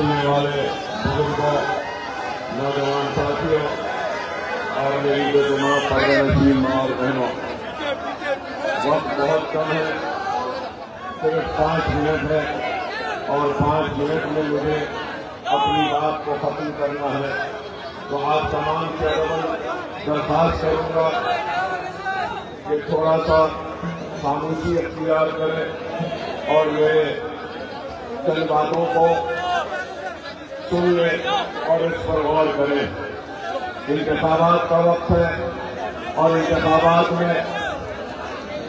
सुनने वाले बुजुर्गों, नौजवान साथियों और मेरी बेगुनाह पर्दानशीन माँ और बहनों, वक्त बहुत कम है, सिर्फ 5 मिनट है और 5 मिनट में मुझे अपनी बात को खत्म करना है। तो आप तमाम से दरखास्त करूंगा कि थोड़ा सा खामोशी अख्तियार करें और मेरे चंद बातों को सुन लें और इस पर गौर करें। इंतखाबात का वक्त है और इंतखाबात में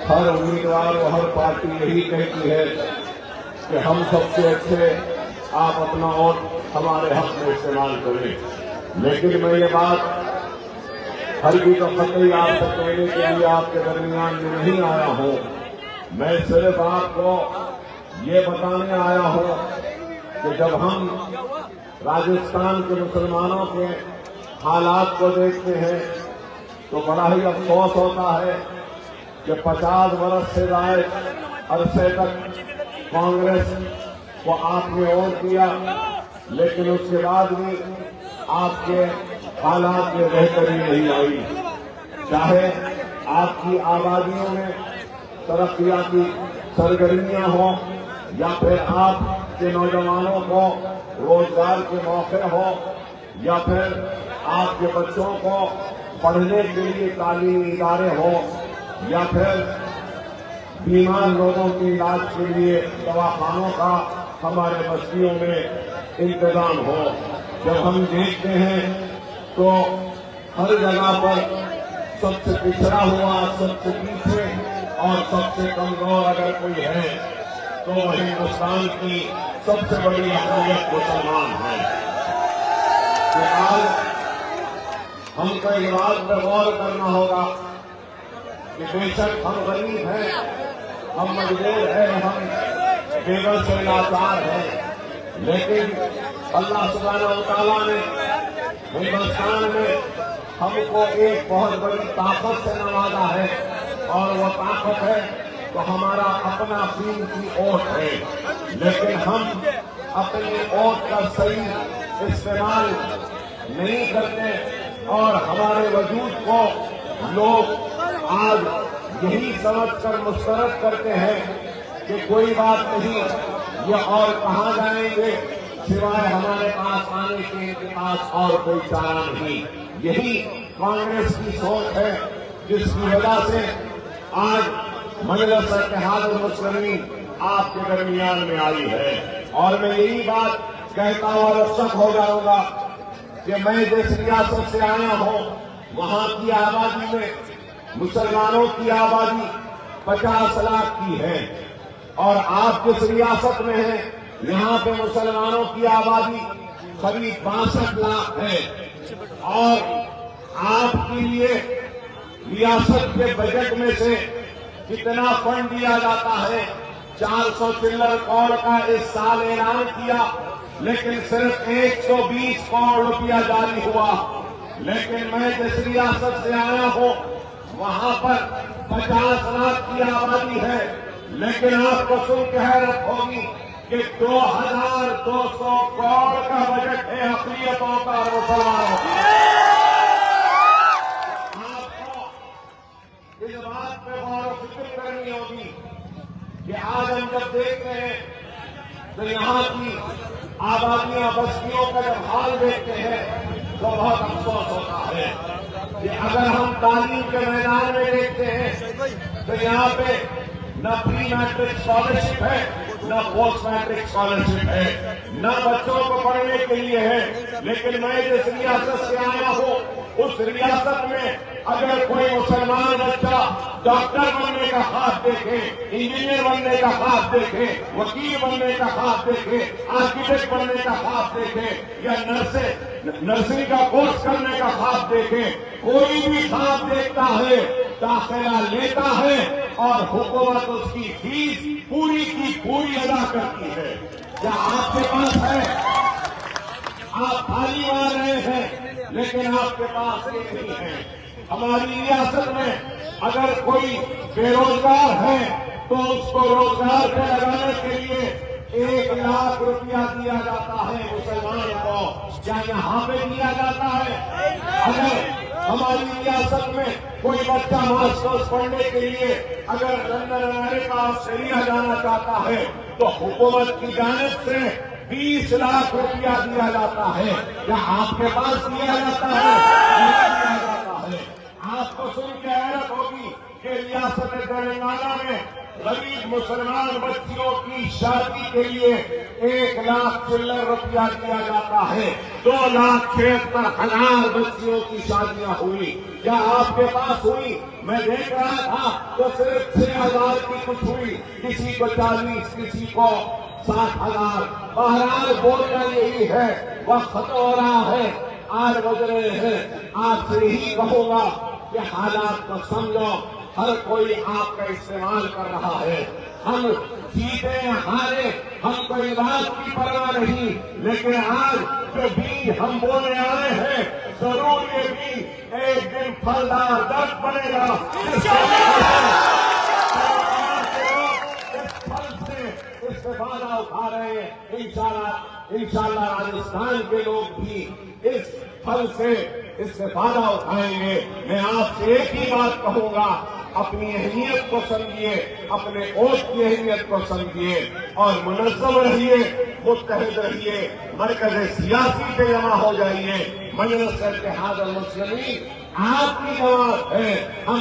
हर उम्मीदवार और हर पार्टी यही कहती है कि हम सबसे अच्छे, आप अपना वोट हमारे हक में इस्तेमाल करें। लेकिन मैं ये बात हर भी तो कतई आपसे कहने के लिए आपके दरमियान में नहीं आया हूं। मैं सिर्फ आपको ये बताने आया हूं कि जब हम राजस्थान के मुसलमानों के हालात को देखते हैं तो बड़ा ही अफसोस होता है कि 50 वर्ष से ज्यादा अरसे तक कांग्रेस को आपने वोट दिया, लेकिन उसके बाद भी आपके हालात में बेहतरी नहीं आई। चाहे आपकी आबादियों में तरक्कियाती सरगर्मियां हों या फिर आपके नौजवानों को रोजगार के मौके हो या फिर आपके बच्चों को पढ़ने के लिए तालीमी इदारे हो या फिर बीमार लोगों के इलाज के लिए दवाखानों का हमारे बस्तियों में इंतजाम हो। जब हम देखते हैं तो हर जगह पर सबसे पिछड़ा हुआ, सबसे पीछे और सबसे कमजोर अगर कोई है तो हिंदुस्तान की सबसे बड़ी अक़लियत मुसलमान है। तो आज हमको इस बात पर गौर करना होगा कि बेशक हम गरीब हैं, हम मजबूर हैं, हम बेबस से लाचार हैं, लेकिन अल्लाह सुब्हानहू व तआला ने हिंदुस्तान में हमको एक बहुत बड़ी ताकत से नवाजा है और वो ताकत है तो हमारा अपना दीन की वोट है। लेकिन हम अपनी वोट का सही इस्तेमाल नहीं करते और हमारे वजूद को लोग आज यही समझकर मुस्तरद करते हैं कि कोई बात नहीं, ये और कहाँ जाएंगे सिवाय हमारे पास आने के, इनके पास और कोई चारा नहीं। यही कांग्रेस की सोच है जिसकी वजह से आज मजलिस इत्तेहादुल मुस्लिमीन आपके दरमियान में आई है। और मैं यही बात कहता हुआ रुखसत हो जाऊंगा कि मैं जिस रियासत से आया हूं वहां की आबादी में मुसलमानों की आबादी 50 लाख की है और आप जिस रियासत में हैं यहाँ पे मुसलमानों की आबादी करीब 62 लाख है। और आपके लिए रियासत के बजट में से कितना फंड दिया जाता है, 400 चिल्लर करोड़ का इस साल ऐलान किया, लेकिन सिर्फ 120 करोड़ रुपया जारी हुआ। लेकिन मैं जिस रियासत से आया हूं वहां पर 50 लाख की आबादी है, लेकिन आपको सुन के हैरत होगी कि 2200 करोड़ का बजट है अक़लियतों का और मुसलमानों का। आपको इस बात पे गौर और फिक्र करनी होगी कि आज हम जब देख रहे हैं तो यहाँ की आबादियां, बस्तियों का जब हाल देखते हैं तो बहुत अफसोस होता है कि अगर हम तालीम के मैदान में देखते हैं तो यहाँ पे न प्री मैट्रिक स्कॉलरशिप है, न पोस्ट मैट्रिक स्कॉलरशिप है, न बच्चों को पढ़ने के लिए है। लेकिन मैं जिस रियासत से आया हूँ उस रियासत में अगर कोई मुसलमान बच्चा डॉक्टर बनने का ख्वाब देखे, इंजीनियर बनने का ख्वाब देखे, वकील बनने का ख्वाब देखे, आर्किटेक्ट बनने का ख्वाब देखे या नर्सिंग का कोर्स करने का ख्वाब देखे, कोई भी ख्वाब देखता है, दाखिला लेता है और हुकूमत उसकी फीस पूरी की पूरी अदा करती है। क्या आपके पास है? आप थाली मार रहे हैं लेकिन आपके पास एक नहीं है। हमारी रियासत में अगर कोई बेरोजगार है तो उसको रोजगार पे लगाने के लिए 1 लाख रुपया दिया जाता है। क्या यहाँ पे दिया जाता है? अगर हमारी रियासत में कोई बच्चा मास्टर्स पढ़ने के लिए अगर लंदन, अमेरिका, ऑस्ट्रेलिया जाना चाहता है तो हुकूमत की जानिब से 20 लाख रुपया दिया जाता है। क्या आपके पास दिया जाता है? नहीं दिया जाता है। आपको सुन के हैरत होगी कि रियासत तेलंगाना में गरीब मुसलमान बच्चियों की शादी के लिए 1 लाख चिल्लर रुपया दिया जाता है। 2,73,000 बच्चियों की शादियां हुई। क्या आपके पास हुई? मैं देख रहा था तो सिर्फ 6,000 की कुछ हुई, किसी को 40, किसी को 60,000। बहरहाल बोलना यही है, वक्त हो रहा है, 8 बज रहे हैं। आपसे यही कहूंगा कि हालात को समझो। हर कोई आपका इस्तेमाल कर रहा है। हम जीते हारे, हमको इस बात की परवाह नहीं, लेकिन आज जो बीज हम बोने आए हैं जरूर ये बीज एक दिन फलदार दर्द बनेगा। इस फल से इस्तेफादा उठा रहे हैं। इंशाल्लाह राजस्थान के लोग भी इस फल से इस्तेफादा उठाएंगे। मैं आपसे एक ही बात कहूंगा, अपनी अहमियत को समझिए, अपने ओट की अहमियत को समझिए और मुनज़्ज़म रहिए, मुत्तहिद रहिए, मरकज़ सियासी पे जमा हो जाइए। मजलिस इत्तेहाद अल मुस्लिमीन आपकी जमात है। हम